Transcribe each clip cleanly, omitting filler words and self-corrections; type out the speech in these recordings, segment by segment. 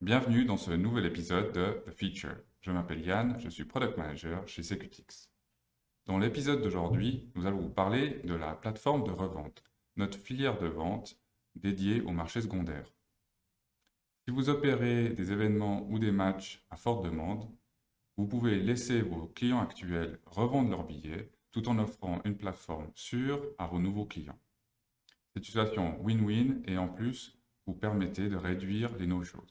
Bienvenue dans ce nouvel épisode de The Feature. Je m'appelle Yann, je suis Product Manager chez Secutix. Dans l'épisode d'aujourd'hui, nous allons vous parler de la plateforme de revente, notre filière de vente dédiée au marché secondaire. Si vous opérez des événements ou des matchs à forte demande, vous pouvez laisser vos clients actuels revendre leurs billets tout en offrant une plateforme sûre à vos nouveaux clients. C'est une situation win-win et en plus, vous permettez de réduire les no-shows.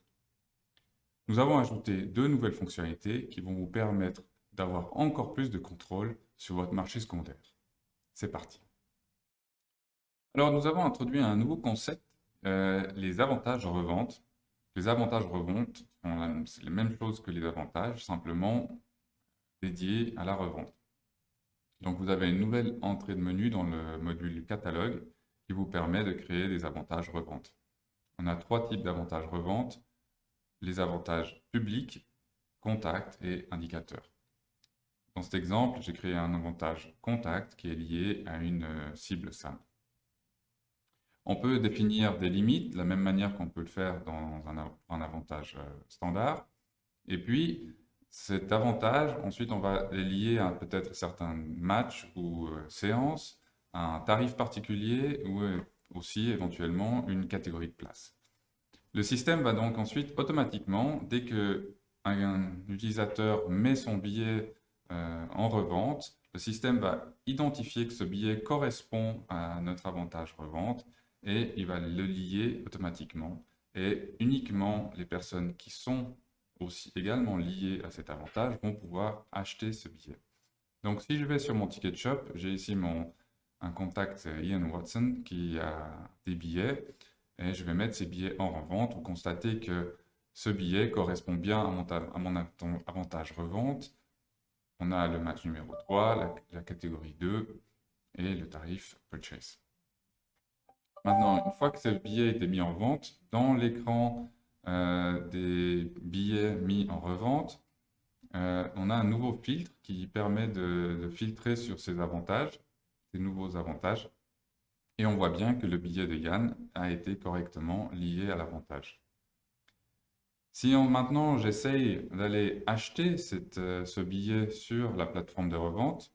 Nous avons ajouté deux nouvelles fonctionnalités qui vont vous permettre d'avoir encore plus de contrôle sur votre marché secondaire. C'est parti. Alors, nous avons introduit un nouveau concept, les avantages de revente. Les avantages de revente c'est la même chose que les avantages, simplement dédiés à la revente. Donc, vous avez une nouvelle entrée de menu dans le module catalogue qui vous permet de créer des avantages revente. On a trois types d'avantages revente. Les avantages publics, contact et indicateurs. Dans cet exemple, j'ai créé un avantage contact qui est lié à une cible simple. On peut définir des limites de la même manière qu'on peut le faire dans un avantage standard. Et puis, cet avantage, ensuite, on va les lier à peut-être certains matchs ou séances, à un tarif particulier ou aussi éventuellement une catégorie de place. Le système va donc ensuite automatiquement, dès qu'un utilisateur met son billet en revente, le système va identifier que ce billet correspond à notre avantage revente et il va le lier automatiquement. Et uniquement les personnes qui sont aussi également liées à cet avantage vont pouvoir acheter ce billet. Donc si je vais sur mon ticket shop, j'ai ici un contact Ian Watson qui a des billets et je vais mettre ces billets en revente. Vous constatez que ce billet correspond bien à mon avantage revente. On a le match numéro 3, la catégorie 2 et le tarif purchase. Maintenant, une fois que ce billet a été mis en vente, dans l'écran des billets mis en revente, on a un nouveau filtre qui permet de filtrer sur ces avantages, ces nouveaux avantages. Et on voit bien que le billet de Yann a été correctement lié à l'avantage. Si maintenant j'essaye d'aller acheter ce billet sur la plateforme de revente,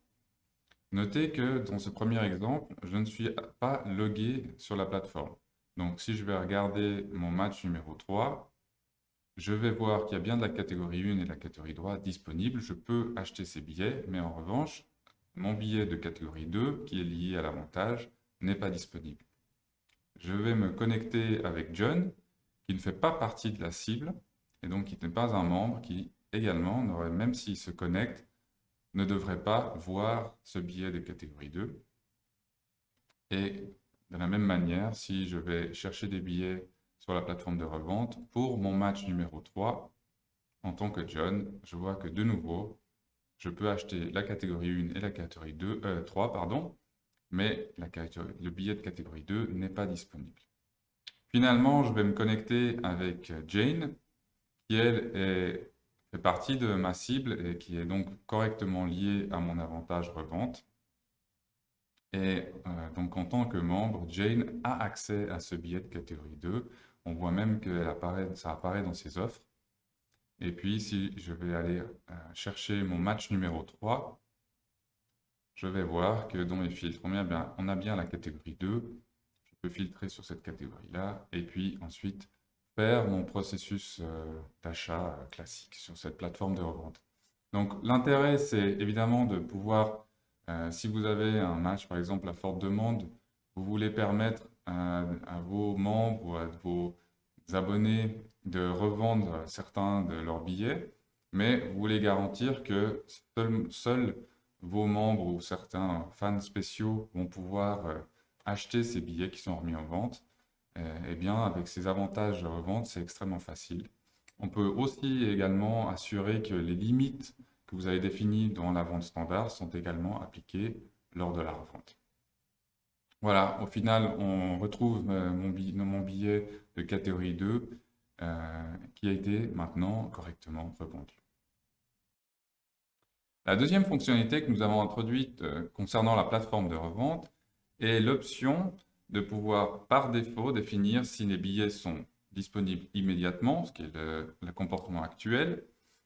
notez que dans ce premier exemple, je ne suis pas logué sur la plateforme. Donc si je vais regarder mon match numéro 3, je vais voir qu'il y a bien de la catégorie 1 et de la catégorie 3 disponibles. Je peux acheter ces billets, mais en revanche, mon billet de catégorie 2, qui est lié à l'avantage, n'est pas disponible. Je vais me connecter avec John, qui ne fait pas partie de la cible, et donc qui n'est pas un membre, qui également, même s'il se connecte, ne devrait pas voir ce billet de catégorie 2. Et de la même manière, si je vais chercher des billets sur la plateforme de revente, pour mon match numéro 3, en tant que John, je vois que de nouveau, je peux acheter la catégorie 1 et la catégorie 3, pardon, mais le billet de catégorie 2 n'est pas disponible. Finalement, je vais me connecter avec Jane, qui elle fait partie de ma cible et qui est donc correctement liée à mon avantage revente. Et donc en tant que membre, Jane a accès à ce billet de catégorie 2. On voit même que ça apparaît dans ses offres. Et puis si je vais aller chercher mon match numéro 3, je vais voir que dans mes filtres, on a bien la catégorie 2. Je peux filtrer sur cette catégorie-là et puis ensuite faire mon processus d'achat classique sur cette plateforme de revente. Donc l'intérêt, c'est évidemment de pouvoir, si vous avez un match par exemple à forte demande, vous voulez permettre à vos membres ou à vos abonnés de revendre certains de leurs billets, mais vous voulez garantir que seuls vos membres ou certains fans spéciaux vont pouvoir acheter ces billets qui sont remis en vente. Eh bien, avec ces avantages de revente, c'est extrêmement facile. On peut aussi également assurer que les limites que vous avez définies dans la vente standard sont également appliquées lors de la revente. Voilà, au final, on retrouve mon billet de catégorie 2 qui a été maintenant correctement revendu. La deuxième fonctionnalité que nous avons introduite concernant la plateforme de revente est l'option de pouvoir par défaut définir si les billets sont disponible immédiatement, ce qui est le comportement actuel,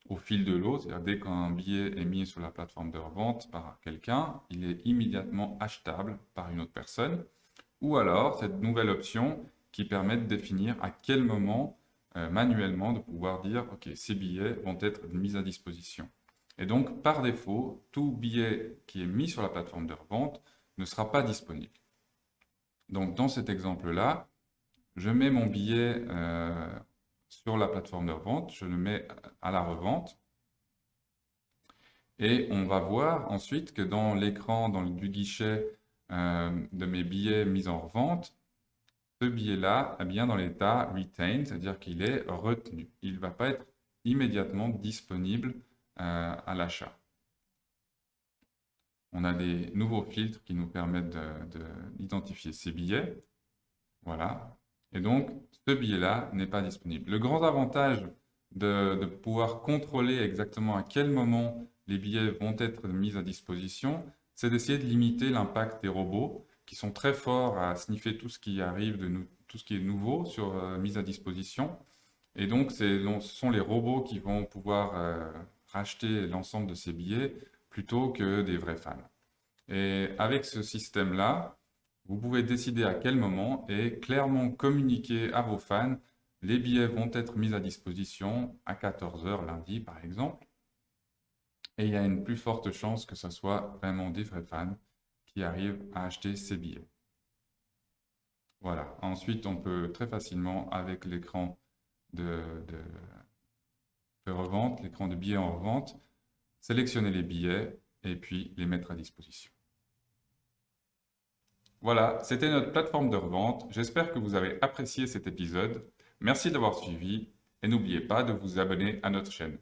au fil de l'eau, c'est-à-dire dès qu'un billet est mis sur la plateforme de revente par quelqu'un, il est immédiatement achetable par une autre personne. Ou alors cette nouvelle option qui permet de définir à quel moment manuellement de pouvoir dire ok, ces billets vont être mis à disposition. Et donc par défaut, tout billet qui est mis sur la plateforme de revente ne sera pas disponible. Donc dans cet exemple-là, je mets mon billet sur la plateforme de revente, je le mets à la revente. Et on va voir ensuite que dans l'écran du guichet de mes billets mis en revente, ce billet-là est bien dans l'état retained, c'est-à-dire qu'il est retenu. Il ne va pas être immédiatement disponible à l'achat. On a des nouveaux filtres qui nous permettent d'identifier ces billets. Voilà. Et donc, ce billet-là n'est pas disponible. Le grand avantage de pouvoir contrôler exactement à quel moment les billets vont être mis à disposition, c'est d'essayer de limiter l'impact des robots qui sont très forts à sniffer tout ce qui arrive tout ce qui est nouveau sur mise à disposition. Et donc, ce sont les robots qui vont pouvoir racheter l'ensemble de ces billets plutôt que des vrais fans. Et avec ce système-là, vous pouvez décider à quel moment et clairement communiquer à vos fans les billets vont être mis à disposition à 14 h lundi, par exemple. Et il y a une plus forte chance que ce soit vraiment des vrais fans qui arrivent à acheter ces billets. Voilà. Ensuite, on peut très facilement, avec l'écran de revente, l'écran de billets en revente, sélectionner les billets et puis les mettre à disposition. Voilà, c'était notre plateforme de revente. J'espère que vous avez apprécié cet épisode. Merci d'avoir suivi et n'oubliez pas de vous abonner à notre chaîne.